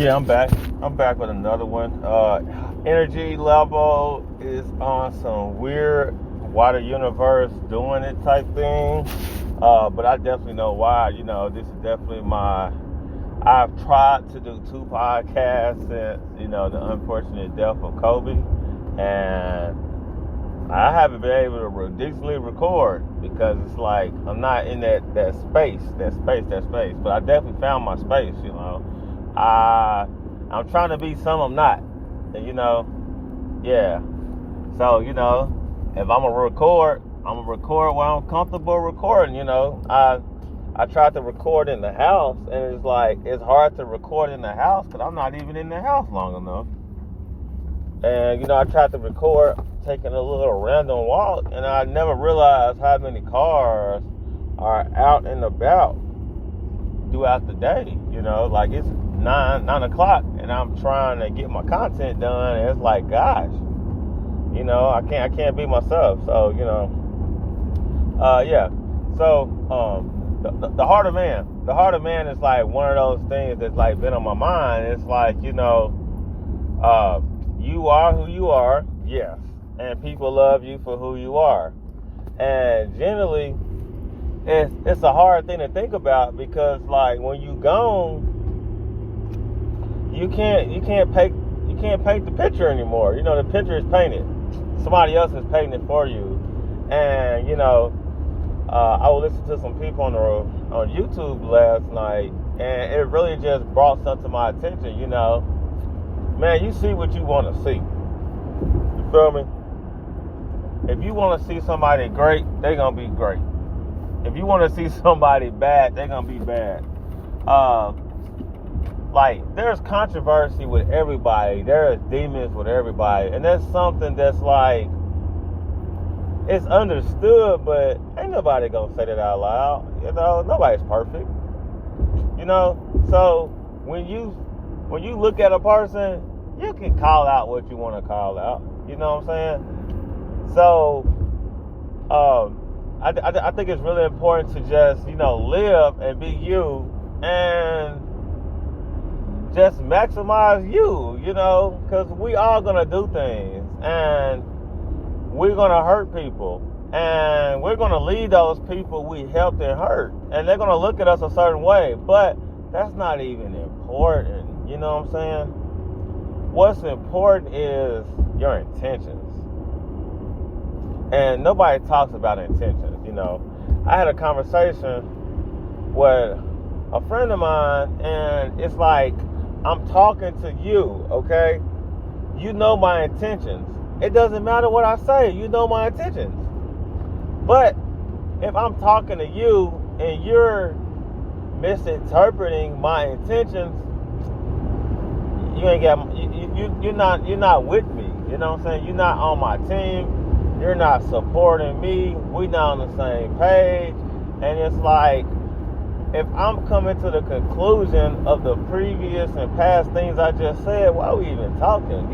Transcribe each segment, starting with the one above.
Yeah, I'm back. I'm back with another one. Energy level is on some weird water universe doing it type thing. But I definitely know why. This is definitely I've tried to do 2 podcasts since, the unfortunate death of Kobe. And I haven't been able to decently record because it's like I'm not in that space. But I definitely found my space, I'm trying to be some I'm not. And yeah. So, if I'm gonna record where I'm comfortable recording, I tried to record in the house, and it's hard to record in the house because I'm not even in the house long enough. And I tried to record taking a little random walk, and I never realized how many cars are out and about throughout the day. It's 9 o'clock, and I'm trying to get my content done, and it's like, gosh, I can't be myself. So yeah. So the heart of man is like one of those things that's like been on my mind. It's like, you are who you are, yes, and people love you for who you are. And generally, it's a hard thing to think about because, like, when you gone, you can't paint the picture anymore. The picture is painted. Somebody else is painting it for you. And I was listening to some people on YouTube last night, and it really just brought something to my attention. Man, you see what you want to see. You feel me? If you want to see somebody great, they're gonna be great. If you want to see somebody bad, they're gonna be bad. Like, there's controversy with everybody. There's demons with everybody. And that's something that's like, it's understood, but ain't nobody gonna say that out loud. Nobody's perfect. So when you look at a person, you can call out what you want to call out. You know what I'm saying? So I think it's really important to just, live and be you and just maximize you, because we all gonna do things, and we're gonna hurt people, and we're gonna lead those people we helped and hurt, and they're gonna look at us a certain way, but that's not even important. You know what I'm saying? What's important is your intentions, and nobody talks about intentions. I had a conversation with a friend of mine, and it's like, I'm talking to you, okay? You know my intentions. It doesn't matter what I say. You know my intentions. But if I'm talking to you and you're misinterpreting my intentions, you're not with me. You know what I'm saying? You're not on my team. You're not supporting me. We're not on the same page. And it's like, if I'm coming to the conclusion of the previous and past things I just said, why are we even talking?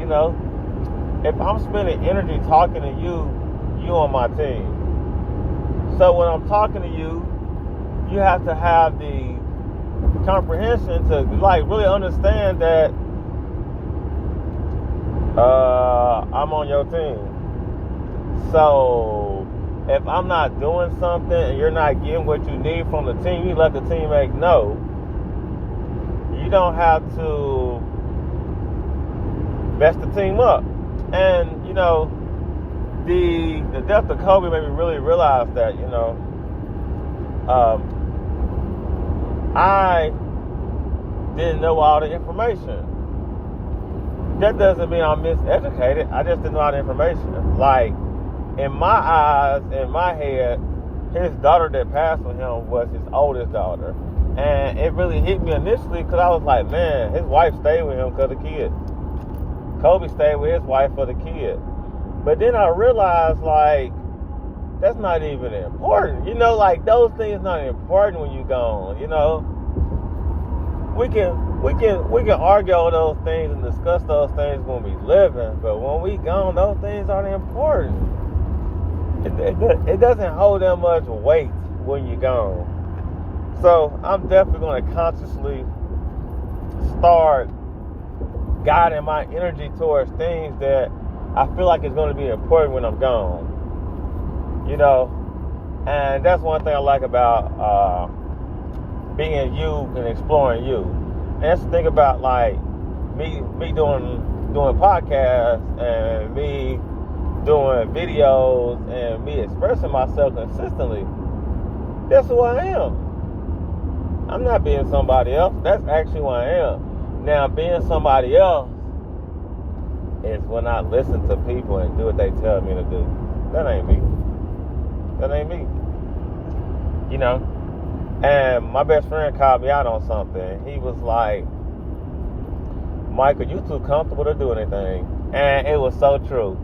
If I'm spending energy talking to you, you on my team. So when I'm talking to you, you have to have the comprehension to really understand that I'm on your team. So if I'm not doing something and you're not getting what you need from the team, you let the teammate know. You don't have to mess the team up. And, the death of Kobe made me really realize that, I didn't know all the information. That doesn't mean I'm miseducated. I just didn't know all the information. Like, in my eyes, in my head, his daughter that passed with him was his oldest daughter. And it really hit me initially because I was like, man, his wife stayed with him because of the kid. Kobe stayed with his wife for the kid. But then I realized, like, that's not even important. Those things not important when you're gone. We can argue over those things and discuss those things when we living, but when we gone, those things aren't important. It doesn't hold that much weight when you're gone. So I'm definitely going to consciously start guiding my energy towards things that I feel like it's going to be important when I'm gone. You know, and that's one thing I like about being you and exploring you. And that's the thing about like me doing podcasts and me doing videos and me expressing myself consistently. That's who I am. I'm not being somebody else. That's actually who I am. Now, being somebody else is when I listen to people and do what they tell me to do. That ain't me. That ain't me. You know? And my best friend called me out on something. He was like, Michael, you too comfortable to do anything. And it was so true.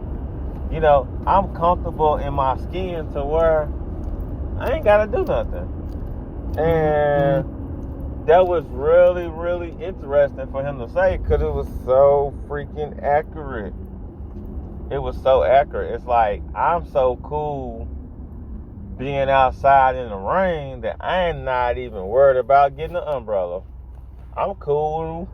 You know, I'm comfortable in my skin to where I ain't got to do nothing. And that was really, really interesting for him to say because it was so freaking accurate. It was so accurate. It's like, I'm so cool being outside in the rain that I am not even worried about getting an umbrella. I'm cool.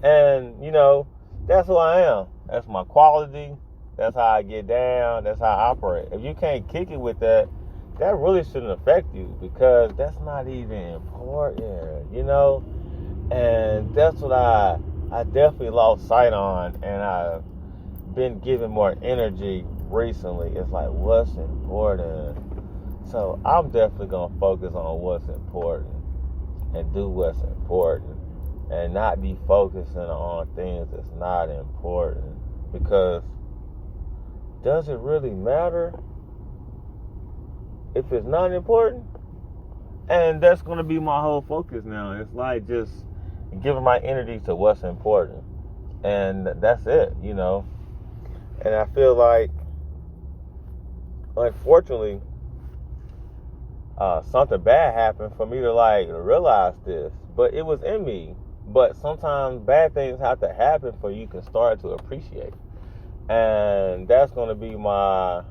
And, you know, that's who I am. That's my quality. That's how I get down. That's how I operate. If you can't kick it with that, that really shouldn't affect you because that's not even important, you know? And that's what I definitely lost sight on, and I've been giving more energy recently. It's like, what's important? So I'm definitely going to focus on what's important and do what's important and not be focusing on things that's not important because does it really matter if it's not important? And that's going to be my whole focus now. It's like just giving my energy to what's important. And that's it, you know. And I feel like, unfortunately, something bad happened for me to like realize this. But it was in me. But sometimes bad things have to happen for you can start to appreciate. And that's going to be my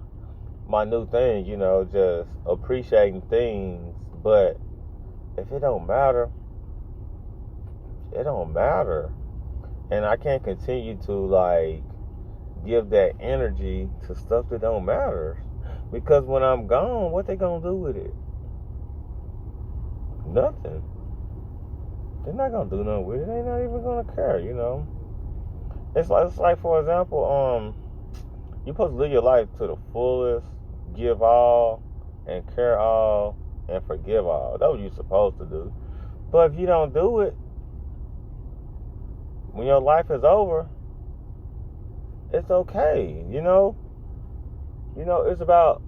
new thing, you know, just appreciating things. But if it don't matter, it don't matter. And I can't continue to like give that energy to stuff that don't matter. Because when I'm gone, what they gonna do with it? Nothing. They're not gonna do nothing with it. They're not even gonna care, you know. It's like for example, you're supposed to live your life to the fullest, give all, and care all, and forgive all. That's what you're supposed to do. But if you don't do it, when your life is over, it's okay, you know? You know, it's about,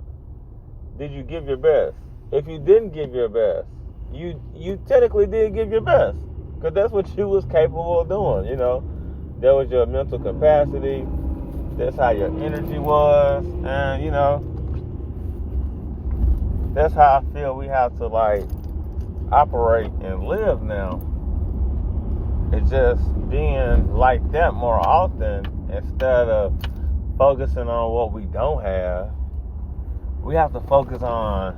did you give your best? If you didn't give your best, you technically did give your best. Because that's what you was capable of doing, you know? That was your mental capacity. That's how your energy was. And, you know, that's how I feel we have to, like, operate and live now. It's just being like that more often instead of focusing on what we don't have. We have to focus on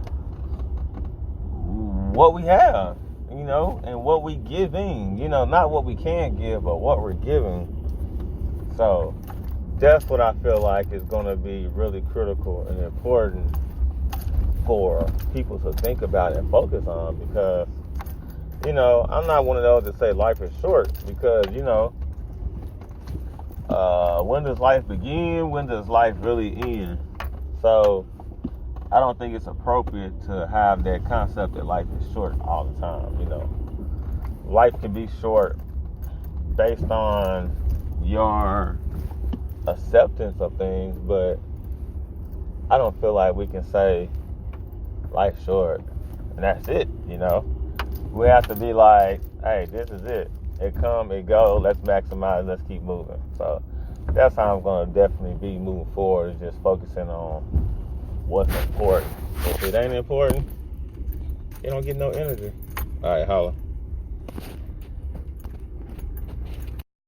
what we have, you know, and what we giving, you know, not what we can't give, but what we're giving. So that's what I feel like is going to be really critical and important for people to think about and focus on because, you know, I'm not one of those that say life is short because, you know, when does life begin? When does life really end? So I don't think it's appropriate to have that concept that life is short all the time, you know. Life can be short based on your acceptance of things, but I don't feel like we can say life's short and that's it, you know. We have to be like, hey, this is it. It come, it go, let's maximize, let's keep moving. So that's how I'm going to definitely be moving forward, is just focusing on what's important. If it ain't important, you don't get no energy. All right, holla.